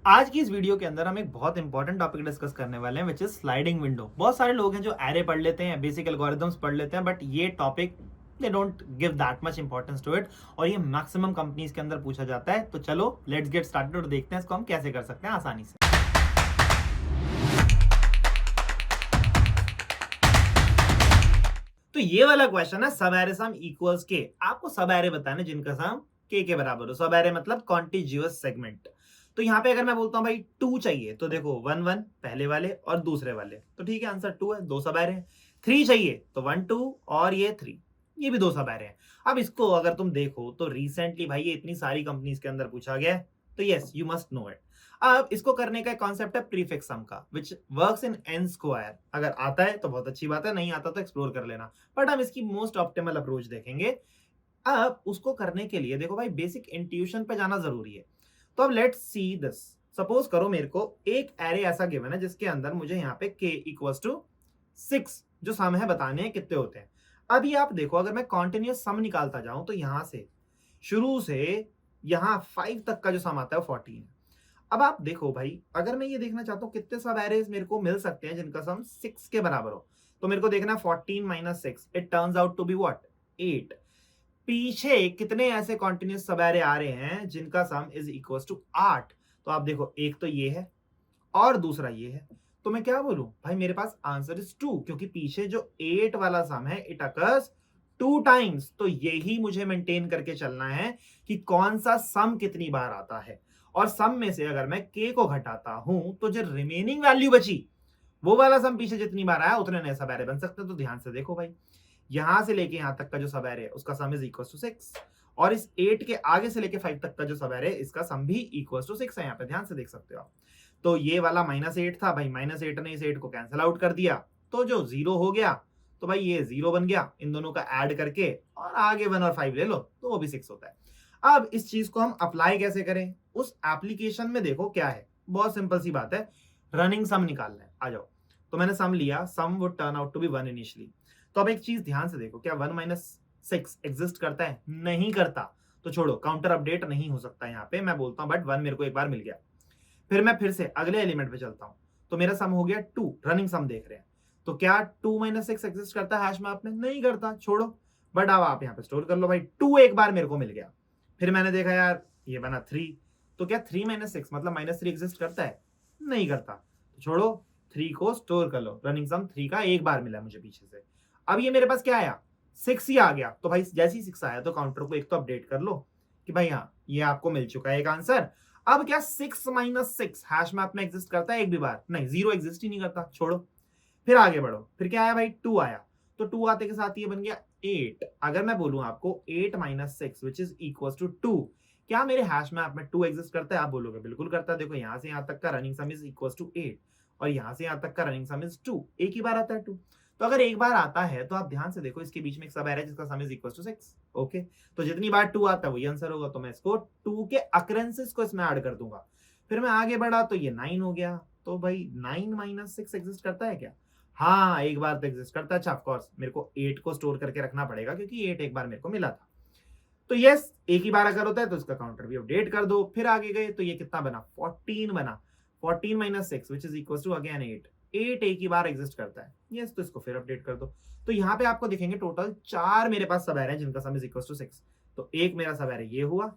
आज की इस वीडियो के अंदर हम एक बहुत इंपॉर्टेंट टॉपिक डिस्कस करने वाले हैं विच इज स्लाइडिंग विंडो। बहुत सारे लोग हैं जो एरे पढ़ लेते हैं, बेसिक एल्गोरिथम्स पढ़ लेते हैं, बट ये topic they don't give that much importance to it और ये मैक्सिमम कंपनीज के अंदर पूछा जाता है। तो चलो लेट्स गेट स्टार्टेड और देखते हैं इसको हम कैसे कर सकते हैं आसानी से। तो ये वाला क्वेश्चन है सब एरे सम इक्वल्स के। आपको सब एरे बताना जिनका सम के बराबर हो। सब एरे मतलब कॉन्टिजियस सेगमेंट। तो यहाँ पे अगर मैं बोलता हूँ भाई 2 चाहिए तो देखो 1 1 पहले वाले और दूसरे वाले, तो ठीक है आंसर 2 है, 2 सब एरे हैं। 3 चाहिए तो 1 2 और ये 3, ये भी 2 सब एरे हैं। अब इसको अगर तुम देखो तो रिसेंटली भाई ये इतनी सारी कंपनीज के अंदर पूछा गया है, तो yes you must know it. अब इसको करने का कॉन्सेप्ट है प्रीफिक्स सम का which works in n square. अगर आता है तो बहुत अच्छी बात है, नहीं आता तो एक्सप्लोर कर लेना, बट हम इसकी मोस्ट ऑप्टिमल अप्रोच देखेंगे। अब उसको करने के लिए देखो भाई बेसिक इंट्यूशन पे जाना जरूरी है। तो अब लेट्स सी दिस। सपोज करो मेरे को एक एरे ऐसा गिवन है जिसके अंदर मुझे यहाँ पे k इक्वल्स टू 6 जो सम है बताने हैं कितने होते हैं। अभी आप देखो अगर मैं कॉन्टिन्यूस सम निकालता जाऊं तो यहां से शुरू से यहां 5 तक का जो सम आता है 14 है। अब आप देखो भाई अगर मैं ये देखना चाहता हूँ कितने सब एरेज मेरे को मिल सकते हैं जिनका सम 6 के बराबर हो, तो मेरे को देखना 14 minus 6, it turns out to be what 8। पीछे कितने ऐसे कॉन्टिन्यूस सब एरे आ रहे हैं जिनका सम इज इक्वल टू 8। तो आप देखो एक तो ये है और दूसरा ये है, तो मैं क्या बोलूं भाई मेरे पास आंसर इज 2, क्योंकि पीछे जो 8 वाला सम है इट अकर्स 2 टाइम्स। तो यही मुझे मेंटेन करके चलना है कि कौन सा सम कितनी बार आता है, और सम में से अगर मैं k को घटाता हूं तो जो रिमेनिंग वैल्यू बची वो वाला सम पीछे जितनी बार आया उतने नए सब एरे बन सकते हैं। तो ध्यान से देखो भाई यहां से लेके यहां तक का जो सब एरे है उसका सम इज इक्वल टू 6, और इस 8 के आगे से लेके 5 तक का जो सब एरे है इसका सम भी इक्वल टू 6 है। यहाँ पे ध्यान से देख सकते हो आप। तो ये वाला -8 था भाई, -8 ने इस 8 को कैंसिल आउट कर दिया, तो जो 0 हो गया तो भाई ये 0 बन गया इन दोनों का ऐड करके, और आगे 1 और 5 ले लो तो वो भी 6 होता है। अब इस चीज को हम अप्लाई कैसे करें, उस एप्लीकेशन में देखो क्या है, बहुत सिंपल सी बात है, रनिंग सम निकालना है। आ जाओ, तो मैंने सम लिया, sum would turn out to be 1 initially. तो अब एक चीज ध्यान से देखो, क्या 1 माइनस 6 एग्जिस्ट करता है? नहीं करता। तो छोड़ो, काउंटर अपडेट नहीं हो सकता यहाँ पे, मैं बोलता हूँ बट 1 मेरे को एक बार मिल गया। फिर मैं फिर से अगले एलिमेंट पे चलता हूँ, तो मेरा सम हो गया 2, रनिंग सम देख रहे हैं। तो क्या 2 माइनस 6 एग्जिस्ट करता है हैश मैप में? नहीं करता, छोड़ो। बट अब आप यहाँ पे स्टोर कर लो भाई, 2 एक बार मेरे को मिल गया। फिर मैंने देखा यार ये बना 3, तो क्या 3 माइनस 6 मतलब -3 एग्जिस्ट करता है? नहीं करता, तो छोड़ो, 3 को स्टोर कर लो। रनिंग सम 3 का एक बार मिला मुझे पीछे से। अब ये मेरे पास क्या आया, 6 ही आ गया। तो भाई जैसे ही 6 आया तो काउंटर को एक तो अपडेट कर लो कि भाई हाँ ये आपको मिल चुका है एक आंसर। अब क्या 6 माइनस 6 हैश मैप में एग्जिस्ट करता है एक भी बार? नहीं, 0 एग्जिस्ट ही नहीं करता, छोड़ो। फिर आगे बढ़ो, फिर क्या आया भाई 2 आया, तो 2 आते के साथ ये बन गया 8। अगर मैं बोलूं आपको 8 minus 6 which is equal to 2, क्या मेरे हैश मैप में 2 एग्जिस्ट करता है? आप बोलोगे बिल्कुल करता है। देखो यहां से यहां तक का running sum is equal to 8 और यहां से यहां तक का रनिंग सम इज 2, एक ही बार आता है 2। तो अगर एक बार आता है तो आप ध्यान से देखो इसके बीच में एक सब एरे जिसका sum is equal to 6। Okay, तो जितनी बार 2 आता है वही आंसर होगा, तो मैं इसको 2 के अकरेंसेस को इसमें ऐड कर दूंगा। फिर मैं आगे बढ़ा तो ये 9 हो गया, तो भाई 9 माइनस 6 एग्जिस्ट करता है क्या? हाँ एक बार तो एग्जिस्ट करता है। अच्छा ऑफकोर्स मेरे को 8 को स्टोर करके रखना पड़ेगा क्योंकि 8 एक बार मेरे को मिला था। तो यस एक ही बार अगर होता है तो इसका काउंटर भी अपडेट कर दो। फिर आगे गए तो ये कितना बना, 14 बना। 14 minus 6 which is equal to again 8, 8 एक ही बार एग्जिस्ट करता है। यस, तो इसको फिर अपडेट कर दो। तो यहाँ पे आपको दिखेंगे टोटल 4 मेरे पास सब एरे हैं जिनका सम इज इक्वल टू 6। तो एक मेरा सब एरे ये हुआ,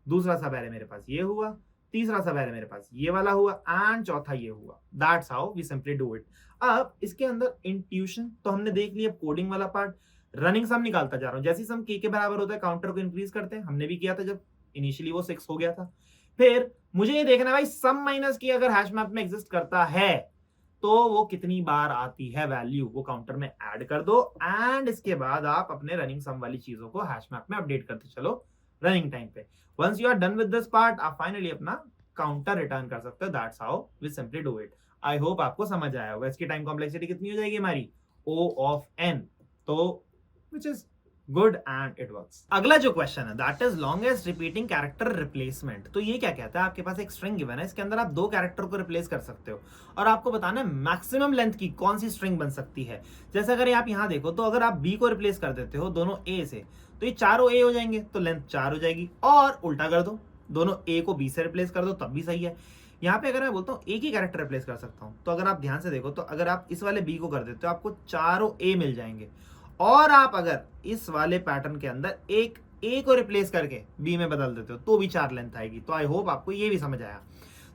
दूसरा सब एरे मेरे पास ये हुआ, तीसरा सब एरे मेरे पास ये वाला हुआ, एंड चौथा ये हुआ। That's how we simply do it. अब इसके अंदर इंट्यूशन तो हमने देख लिया, कोडिंग वाला पार्ट। रनिंग सम निकालता जा रहा हूं, जैसे सम के बराबर होता है काउंटर को इंक्रीज करते हैं, हमने भी किया था जब इनिशियली वो 6 हो गया था। फिर मुझे ये देखना है भाई सम माइनस की अगर हैश मैप में एग्जिस्ट करता है तो वो कितनी बार आती है वैल्यू, वो काउंटर में ऐड कर दो, एंड इसके बाद आप अपने रनिंग सम वाली चीजों को हैश मैप में अपडेट करते चलो रनिंग टाइम पे। Once you are done with this part आप फाइनली अपना काउंटर रिटर्न कर सकते हो। That's how we simply do it. I hope आपको समझ आया होगा। इसकी टाइम कॉम्प्लेक्सिटी कितनी हो जाएगी हमारी, O ऑफ n, तो which is good and it works। अगला जो क्वेश्चन है that is longest repeating character replacement. तो ये क्या कहता है, आपके पास एक स्ट्रिंग गिवन है, इसके अंदर आप 2 कैरेक्टर को रिप्लेस कर सकते हो और आपको बताना है मैक्सिमम लेंथ की कौन सी स्ट्रिंग बन सकती है। जैसे अगर आप यहाँ देखो तो अगर आप b को रिप्लेस कर देते हो दोनों a से तो ये चारों a हो जाएंगे, तो लेंथ 4 हो जाएगी। और उल्टा कर दो, दोनों a को b से रिप्लेस कर दो तब भी सही है। यहाँ पे अगर मैं बोलता हूँ एक ही कैरेक्टर रिप्लेस कर सकता हूँ, तो अगर आप ध्यान से देखो तो अगर आप इस वाले बी को कर देते हो आपको चारों ए मिल जाएंगे, और आप अगर इस वाले पैटर्न के अंदर एक ए को रिप्लेस करके बी में बदल देते हो तो भी 4 लेंथ आएगी। तो आई होप आपको ये भी समझ आया।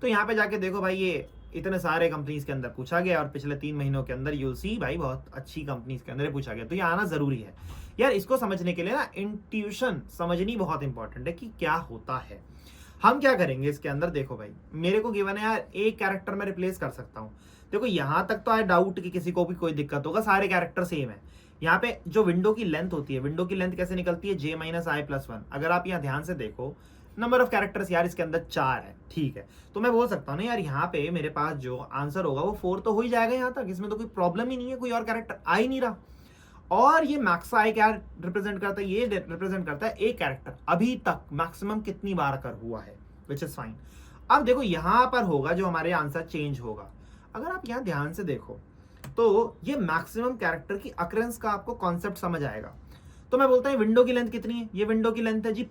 तो यहाँ पे जाके देखो भाई, ये इतने सारे कंपनीज के अंदर पूछा गया और पिछले 3 महीनों के अंदर यूल सी भाई बहुत अच्छी कंपनीज के अंदर पूछा गया, तो ये आना जरूरी है यार। इसको समझने के लिए ना इंट्यूशन समझनी बहुत इंपॉर्टेंट है कि क्या होता है। हम क्या करेंगे इसके अंदर, देखो भाई मेरे को गिवन है यार एक कैरेक्टर में रिप्लेस कर सकता हूँ। देखो यहां तक तो आई डाउट कि किसी को भी कोई दिक्कत होगा, सारे कैरेक्टर सेम है। यहाँ पे जो विंडो की लेंथ होती है, विंडो की लेंथ कैसे निकलती है, जे माइनस आई प्लस 1। अगर आप यहाँ ध्यान से देखो नंबर ऑफ कैरेक्टर्स यार इसके अंदर 4 है, ठीक है। तो मैं बोल सकता हूँ ना यार यहाँ पे मेरे पास जो आंसर होगा वो 4 तो हो ही जाएगा यहाँ तक, इसमें तो कोई प्रॉब्लम ही नहीं है, कोई और कैरेक्टर आ ही नहीं रहा। और ये मैक्स आई क्या रिप्रेजेंट करता है, ये रिप्रेजेंट करता है एक कैरेक्टर अभी तक मैक्सिमम कितनी बार कर हुआ है, विच इज फाइन। अब देखो यहां पर होगा जो हमारे आंसर चेंज होगा। अगर आप यहां ध्यान से देखो तो ये मैक्सिमम कैरेक्टर की अकरेंस का आपको कॉन्सेप्ट समझ आएगा। तो मैं बोलता हूं विंडो की लेंथ कितनी है, ये विंडो की लेंथ है जी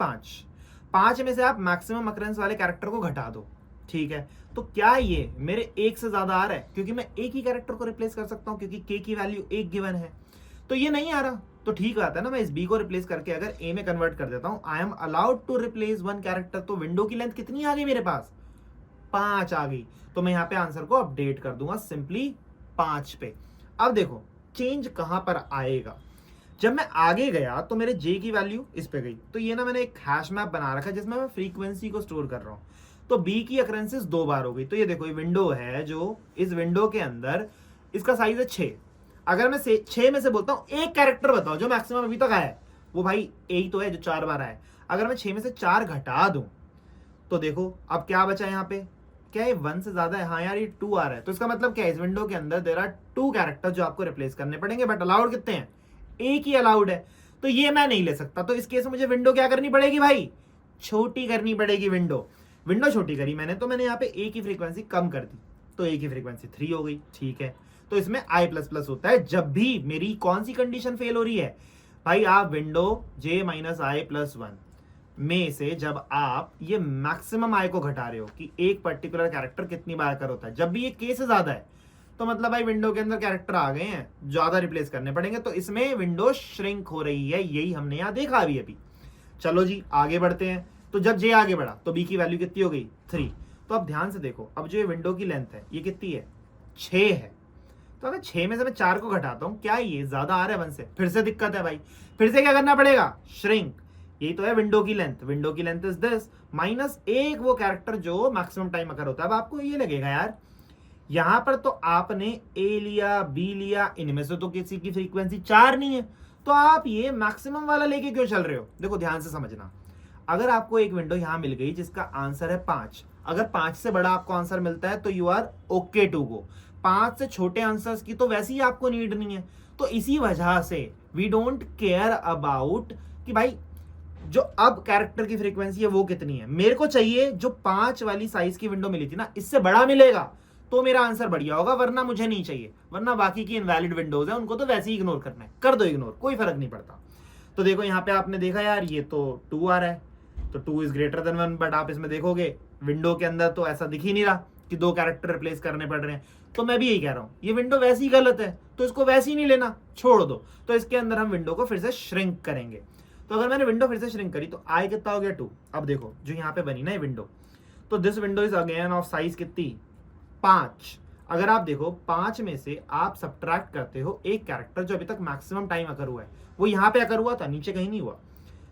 5 में से आप मैक्सिमम अकरेंस वाले कैरेक्टर को घटा दो, ठीक है। तो क्या ये मेरे एक से ज्यादा आ रहा है, क्योंकि मैं एक ही कैरेक्टर को रिप्लेस कर सकता हूं क्योंकि के की वैल्यू एक गिवन है। तो ये नहीं आ रहा तो ठीक आता है ना, मैं इस बी को रिप्लेस करके अगर ए में कन्वर्ट कर देता हूं, I am allowed to replace 1 character. तो विंडो की लेंथ कितनी आ गई मेरे पास, 5 आ गई। तो मैं यहाँ पे आंसर को अपडेट कर दूंगा सिंपली 5 पे। अब देखो चेंज कहां पर आएगा, जब मैं आगे गया तो मेरे जे की वैल्यू इस पे गई। तो ये ना मैंने एक हैश मैप बना रखा है जिसमें मैं फ्रीक्वेंसी को स्टोर कर रहा हूं। तो बी की अकरेंसेस 2 बार हो गई। तो ये देखो ये विंडो है, जो इस विंडो के अंदर इसका साइज है 6। अगर मैं 6 में से बोलता हूं एक कैरेक्टर बताओ जो मैक्सिमम अभी तक आया है, वो भाई यही तो है जो 4 बार आया है। अगर मैं 6 में से 4 घटा दूं तो देखो अब क्या बचा यहाँ पे, क्या ये 1 से ज्यादा है, हाँ यार ये 2 आ रहा है। तो इसका मतलब क्या है, इस विंडो के अंदर देयर आर 2 कैरेक्टर जो आपको रिप्लेस करने पड़ेंगे, बट अलाउड कितने हैं, एक ही अलाउड है। तो ये मैं नहीं ले सकता। तो इस केस में मुझे विंडो क्या करनी पड़ेगी भाई, छोटी करनी पड़ेगी। विंडो छोटी करी मैंने, तो मैंने यहाँ पे ए की फ्रीक्वेंसी कम कर दी, तो ए की फ्रीक्वेंसी 3 हो गई, ठीक है। तो इसमें आई प्लस प्लस होता है जब भी मेरी कौन सी कंडीशन फेल हो रही है भाई, आप window J minus i plus 1 में से जब आप ये मैक्सिमम आई को घटा रहे हो कि एक पर्टिकुलर कैरेक्टर कितनी बार कर होता है, जब भी ये के से ज्यादा है तो मतलब भाई विंडो के अंदर कैरेक्टर आ गए हैं, ज्यादा रिप्लेस करने पड़ेंगे। तो इसमें विंडो श्रिंक हो रही है, यही हमने यहां देखा अभी। चलो जी आगे बढ़ते हैं। तो जब जे आगे बढ़ा तो बी की वैल्यू कितनी हो गई, 3। तो अब ध्यान से देखो, अब जो ये विंडो की लेंथ है ये कितनी है, 6 है। तो अगर 6 में से मैं 4 को घटाता हूं, क्या ये ज्यादा आ रहा है 1 से, फिर से दिक्कत है भाई। फिर से क्या करना पड़ेगा, श्रिंक। यही तो है विंडो की लेंथ, विंडो की लेंथ इज दिस माइनस एक वो कैरेक्टर जो मैक्सिमम टाइम अगर होता है। अब आपको ये लगेगा यार यहां पर तो आपने ए लिया, बी लिया, इनमें से तो किसी की फ्रीक्वेंसी 4 नहीं है, तो आप ये मैक्सिमम वाला लेके क्यों चल रहे हो। देखो ध्यान से समझना, अगर आपको एक विंडो यहां मिल गई जिसका आंसर है 5, अगर 5 से बड़ा आपको आंसर मिलता है तो you are okay to go. 5 से छोटे आंसर्स की तो वैसे ही आपको नीड नहीं है। तो इसी वजह से वी डोंट केयर अबाउट कि भाई जो अब कैरेक्टर की फ्रीक्वेंसी है वो कितनी है, मेरे को चाहिए जो 5 वाली साइज की विंडो मिली थी ना, इससे बड़ा मिलेगा तो मेरा आंसर बढ़िया होगा, वरना मुझे नहीं चाहिए। वरना बाकी की इनवैलिड विंडोज है उनको तो वैसे ही इग्नोर करना है, कर दो इग्नोर, कोई फर्क नहीं पड़ता। तो देखो यहाँ पे आपने देखा यार ये तो 2 आ रहा है, तो 2 इज ग्रेटर देन 1। बट आप इसमें देखोगे विंडो के अंदर तो ऐसा दिख ही नहीं रहा कि 2 कैरेक्टर रिप्लेस करने पड़ रहे हैं। तो मैं भी यही कह रहा हूं ये विंडो वैसी ही गलत है, तो इसको वैसे ही नहीं लेना, छोड़ दो। तो इसके अंदर हम विंडो को फिर से श्रिंक करेंगे। तो अगर मैंने विंडो फिर से श्रिंक करी तो आई कितना हो गया, 2। अब देखो जो यहाँ पे बनी ना ये विंडो, तो this window is again of size कितनी, 5। अगर आप देखो 5 में से आप सब्ट्रैक्ट करते हो एक कैरेक्टर जो अभी तक मैक्सिमम टाइम अकर हुआ है, वो यहाँ पे अकर हुआ था, नीचे कहीं नहीं हुआ।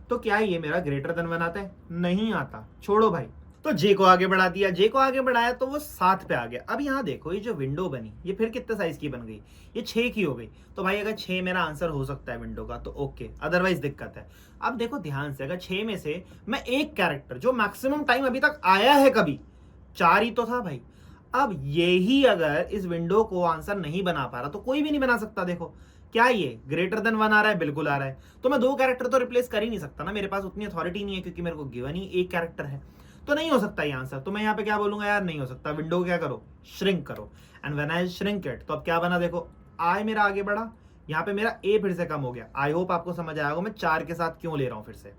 तो क्या ये मेरा ग्रेटर देन 1 आता है, नहीं आता, छोड़ो भाई। तो जे को आगे बढ़ा दिया, जे को आगे बढ़ाया तो वो 7 पे आ गया। अब यहाँ देखो ये जो विंडो बनी ये फिर कितने साइज की बन गई, ये 6 की हो गई। तो भाई अगर 6 मेरा आंसर हो सकता है विंडो का तो ओके, अदरवाइज दिक्कत है। अब देखो ध्यान से, अगर 6 में से मैं एक कैरेक्टर जो मैक्सिमम टाइम अभी तक आया है कभी, 4 ही तो था भाई। अब यही अगर इस विंडो को आंसर नहीं बना पा रहा तो कोई भी नहीं बना सकता। देखो क्या ये ग्रेटर देन 1 आ रहा है, बिल्कुल आ रहा है। तो मैं 2 कैरेक्टर तो रिप्लेस कर ही नहीं सकता ना, मेरे पास उतनी अथॉरिटी नहीं है क्योंकि मेरे को गिवन ही एक कैरेक्टर है, तो नहीं हो सकता ये आंसर। तो मैं यहाँ पे क्या बोलूंगा यार, नहीं हो सकता, विंडो को क्या करो, श्रिंक करो। And when I shrink it तो अब क्या बना, देखो आई मेरा आगे बढ़ा, यहाँ पे मेरा ए फिर से कम हो गया। आई होप आपको समझ आया होगा मैं 4 के साथ क्यों ले रहा हूँ फिर से।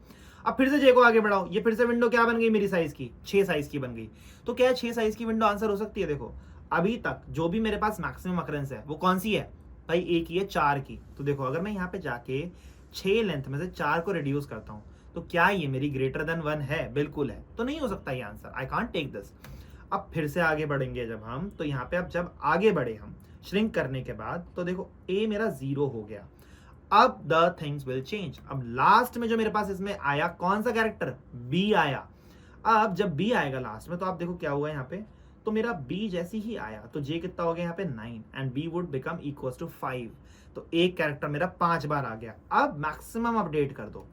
अब फिर से जे को आगे बढ़ाओ, ये फिर से विंडो क्या बन गई मेरी साइज की, 6 साइज की बन गई। तो क्या है 6 साइज की विंडो आंसर हो सकती है? देखो अभी तक जो भी मेरे पास मैक्सिमम अकरेंस है वो कौन सी है भाई, एक ही है, 4 की। तो देखो अगर मैं यहाँ पे जाके 6 लेंथ में से 4 को रिड्यूस करता हूँ तो क्या ये मेरी ग्रेटर देन 1 है? बिल्कुल है, तो नहीं हो सकता ये answer, I can't take this. अब फिर से आगे बढ़ेंगे जब हम, तो यहाँ पे अब जब आगे बढ़े हम श्रिंक करने के बाद, तो देखो ए मेरा 0 हो गया। अब द थिंग्स विल चेंज। अब लास्ट में जो मेरे पास इसमें आया कौन सा कैरेक्टर, बी आया। अब जब बी आएगा लास्ट में तो आप देखो क्या हुआ यहाँ पे, तो मेरा बी जैसे ही आया तो जे कितना हो गया यहाँ पे 9 and B would become equal to 5। तो एक कैरेक्टर मेरा 5 बार आ गया। अब मैक्सिमम अपडेट कर दो,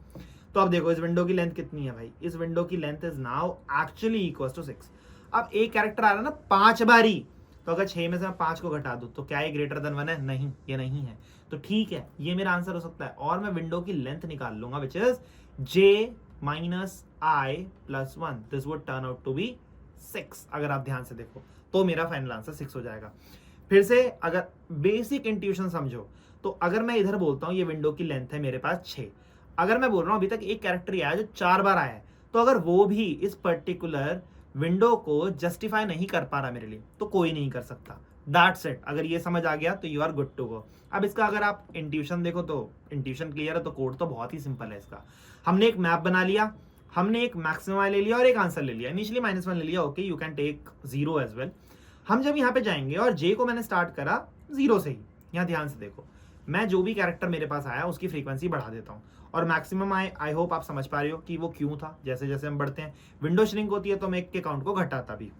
तो अब देखो इस विंडो की लेंथ कितनी है भाई, इस विंडो की length is now actually equal to 6। अब एक कैरेक्टर आ रहा है ना 5 बारी, तो अगर 6 में से मैं 5 को घटा दूं तो क्या ये ग्रेटर देन 1 है? नहीं, ये नहीं है। तो ठीक है, ये मेरा आंसर हो सकता है। और मैं विंडो की लेंथ निकाल लूंगा which is j minus i plus 1, this would turn out to be 6। अगर आप ध्यान से देखो तो मेरा फाइनल आंसर 6 हो जाएगा। फिर से अगर बेसिक इंट्यूशन समझो, तो अगर मैं इधर बोलता हूं ये विंडो की लेंथ है मेरे पास 6, अगर मैं बोल रहा हूं अभी तक एक कैरेक्टर आया जो 4 बार आया है, तो अगर वो भी इस पर्टिकुलर विंडो को जस्टिफाई नहीं कर पा रहा मेरे लिए, तो कोई नहीं कर सकता। That's it. अगर ये समझ आ गया तो you are good to go. अब इसका अगर आप इंट्यूशन देखो तो इंट्यूशन क्लियर है, तो कोड तो बहुत ही सिंपल है इसका। हमने एक मैप बना लिया, हमने एक मैक्सिमम ले लिया और एक आंसर ले लिया, इनिशियली -1 ले लिया, okay you can take 0 as well. हम जब यहाँ पे जाएंगे और जे को मैंने स्टार्ट करा 0 से ही, यहाँ ध्यान से देखो, मैं जो भी कैरेक्टर मेरे पास आया उसकी फ्रीक्वेंसी बढ़ा देता हूँ और मैक्सिमम आई होप आप समझ पा रहे हो कि वो क्यों था। जैसे जैसे हम बढ़ते हैं विंडो श्रिंक होती है तो मैं एक के काउंट को घटाता भी।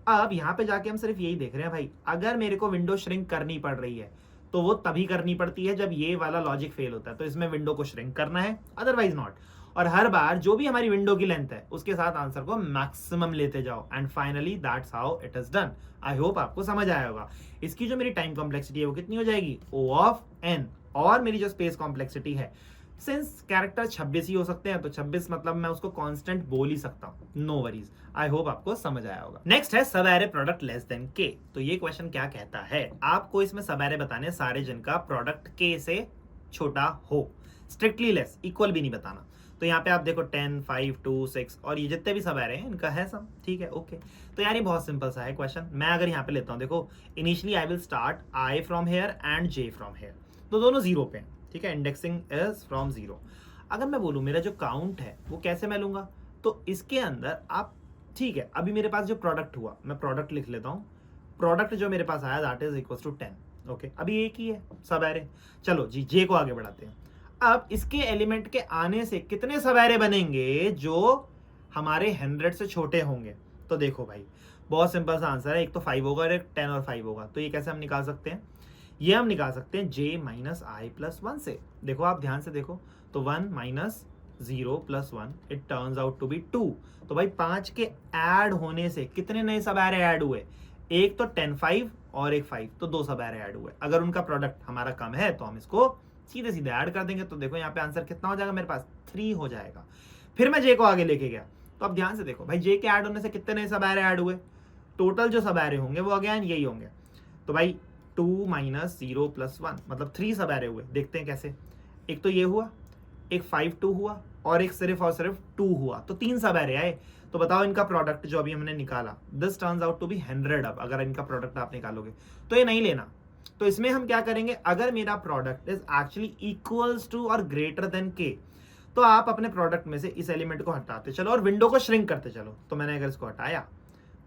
अब यहाँ पे जाके हम सिर्फ यही देख रहे हैं भाई, अगर मेरे को विंडो श्रिंक करनी पड़ रही है तो वो तभी करनी पड़ती है जब ये वाला लॉजिक फेल होता है, तो इसमें विंडो को श्रिंक करना है, अदरवाइज नॉट। और हर बार जो भी हमारी विंडो की लेंथ है उसके साथ आंसर को मैक्सिमम लेते जाओ and finally that's how it is done. I hope आपको समझ आया होगा। इसकी जो मेरी टाइम कॉम्प्लेक्सिटी है वो कितनी हो जाएगी, O ऑफ n, और मेरी जो स्पेस कॉम्प्लेक्सिटी है, सिंस कैरेक्टर 26 ही हो सकते हैं तो 26 मतलब मैं उसको कांस्टेंट बोल ही सकता हूं, नो वरीज। आई होप आपको समझ आया होगा। नेक्स्ट है सब array product less than k. तो ये क्वेश्चन क्या कहता है, आपको इसमें सब एरे बताने सारे जिनका प्रोडक्ट के से छोटा हो, स्ट्रिक्टली लेस, इक्वल भी नहीं बताना। तो यहाँ पे आप देखो 10, 5, 2, 6 और ये जितने भी सब एरे हैं इनका है सब, ठीक है ओके। तो यार ये बहुत सिंपल सा है क्वेश्चन। मैं अगर यहाँ पे लेता हूँ, देखो initially I will start I from here and J from here, तो दोनों 0 पे, ठीक है, इंडेक्सिंग इज फ्रॉम 0। अगर मैं बोलूँ मेरा जो काउंट है वो कैसे मैं लूंगा, तो इसके अंदर आप, ठीक है, अभी मेरे पास जो प्रोडक्ट हुआ मैं प्रोडक्ट लिख लेता हूँ, प्रोडक्ट जो मेरे पास आया that is equal to 10, okay. अभी एक ही है सब एरे, चलो जी जे को आगे बढ़ाते हैं। अब इसके एलिमेंट के आने से कितने सब एरे बनेंगे जो हमारे 100 से छोटे होंगे, तो देखो भाई बहुत सिंपल सा आंसर है, एक तो 5 होगा और एक 10 और 5 होगा। तो ये कैसे हम निकाल सकते हैं, ये हम निकाल सकते हैं j माइनस आई प्लस 1 से। देखो आप ध्यान से देखो, तो 1 minus 0 plus 1 it turns out to be 2। तो भाई 5 के ऐड होने से कितने नए सब एरे ऐड हुए, एक तो 10 5 और एक 5, तो 2 सब एरे ऐड हुए। अगर उनका प्रोडक्ट हमारा कम है तो हम इसको सीधे सीधे ऐड कर देंगे। तो देखो यहाँ पे आंसर कितना हो जाएगा मेरे पास, 3 हो जाएगा। फिर मैं जे को आगे लेके गया, तो अब ध्यान से देखो भाई जे के ऐड होने से कितने नए सब एरे ऐड हुए, टोटल जो सब एरे होंगे वो अगेन यही होंगे। तो भाई 2 माइनस 0 प्लस 1 मतलब 3 सब एरे हुए। देखते हैं कैसे, एक तो ये हुआ, एक 5 2 हुआ और एक सिर्फ और सिर्फ 2 हुआ, तो 3 सब एरे आए। तो बताओ इनका प्रोडक्ट जो अभी हमने निकाला, this turns out to be 100। अब अगर इनका प्रोडक्ट आप निकालोगे तो ये नहीं लेना। तो इसमें हम क्या करेंगे, अगर मेरा product is actually equals to और ग्रेटर देन के, तो आप अपने प्रोडक्ट में से इस एलिमेंट को हटाते चलो और विंडो को श्रिंक करते चलो। तो मैंने अगर इसको हटाया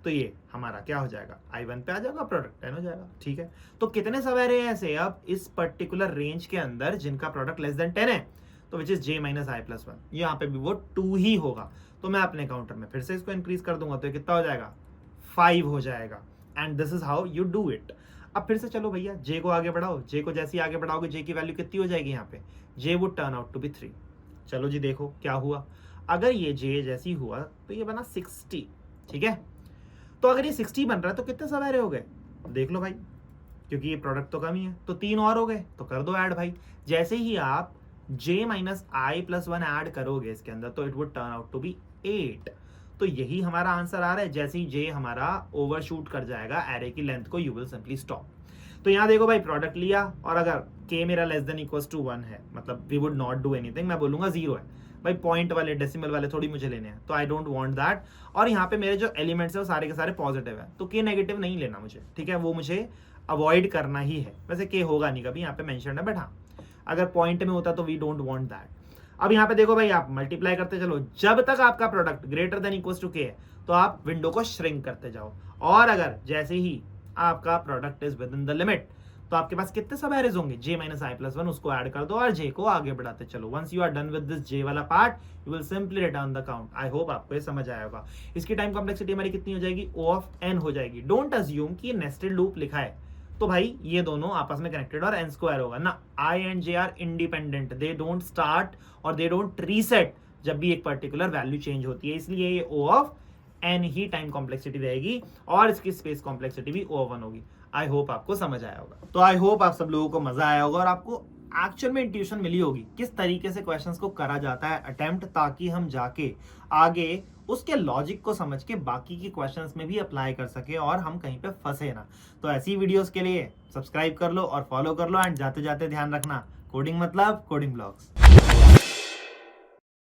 तो ये हमारा क्या हो जाएगा, I1 पे आ जाएगा, प्रोडक्ट 10 हो जाएगा, ठीक है। तो कितने सब एरे हैं ऐसे अब इस पर्टिकुलर रेंज के अंदर जिनका प्रोडक्ट लेस देन 10 है, तो which is j minus i plus 1, यहाँ पे भी वो 2 ही होगा। तो मैं अपने काउंटर में फिर से इसको इंक्रीज कर दूंगा, तो ये कितना हो जाएगा, 5 हो जाएगा। And this is how you do it. अब फिर से चलो भैया जे को आगे बढ़ाओ, जे को जैसे ही आगे बढ़ाओगे जे की वैल्यू कितनी हो जाएगी, यहाँ पे J would turn out to be 3। चलो जी देखो क्या हुआ, अगर ये जे जैसी हुआ तो ये बना 60, ठीक है। तो अगर ये 60 बन रहा है तो कितने सब एरे हो गए, देख लो भाई, क्योंकि ये प्रोडक्ट तो कम ही है, तो 3 और हो गए, तो कर दो ऐड भाई। जैसे ही आप j minus i plus 1 add करोगे इसके अंदर तो it would turn out to be 8। तो यही हमारा आंसर आ रहा है। जैसे ही j हमारा ओवरशूट कर जाएगा एरे की लेंथ को, यू विल सिंपली स्टॉप। तो यहाँ देखो भाई प्रोडक्ट लिया और अगर k मेरा लेस देन इक्वल्स टू 1 है, मतलब we would not do anything, मैं बोलूंगा 0 है। भाई पॉइंट वाले डेसिमल वाले थोड़ी मुझे लेने हैं, तो आई डोंट वांट दैट। और यहाँ पे मेरे जो एलिमेंट्स है वो सारे के सारे पॉजिटिव है, तो के नेगेटिव नहीं लेना मुझे, ठीक है, वो मुझे अवॉइड करना ही है। वैसे के होगा नहीं कभी यहाँ पे मेंशन है, बट हाँ अगर पॉइंट में होता तो वी डोंट वांट दैट। अब यहाँ पे देखो भाई, आप मल्टीप्लाई करते चलो, जब तक आपका product greater than equals to k है तो आप विंडो को श्रिंक करते जाओ, और अगर जैसे ही आपका product is with in the limit तो आपके पास कितने सब एरेज होंगे, j माइनस आई प्लस 1, उसको ऐड कर दो और j को आगे बढ़ाते चलो। Once you are done with this j वाला part you will simply return the count. I hope आपको ये समझ आया होगा। इसकी टाइम कॉम्प्लेक्सिटी हमारी कितनी हो जाएगी, O ऑफ n हो जाएगी। डोंट अज्यूम कि नेस्टेड लूप लिखा है तो भाई ये दोनों आपस में कनेक्टेड और n स्क्वायर होगा ना। I and j are independent, they don't start और दे डोंट रीसेट जब भी एक पर्टिकुलर वैल्यू चेंज होती है, इसलिए ये O of n he time complexity रहेगी और इसकी स्पेस कॉम्प्लेक्सिटी भी O ऑफ 1 होगी। आई होप आपको समझ आया होगा। तो आई होप आप सब लोगों को मजा आया होगा और आपको एक्चुअल में इंट्यूशन मिली होगी किस तरीके से क्वेश्चंस को करा जाता है अटेम्प्ट, ताकि हम जाके आगे उसके लॉजिक को समझ के बाकी के क्वेश्चंस में भी अप्लाई कर सके और हम कहीं पे फंसे ना। तो ऐसी वीडियोस के लिए सब्सक्राइब कर लो और फॉलो कर लो, एंड जाते जाते ध्यान रखना, कोडिंग मतलब कोडिंग ब्लॉग्स।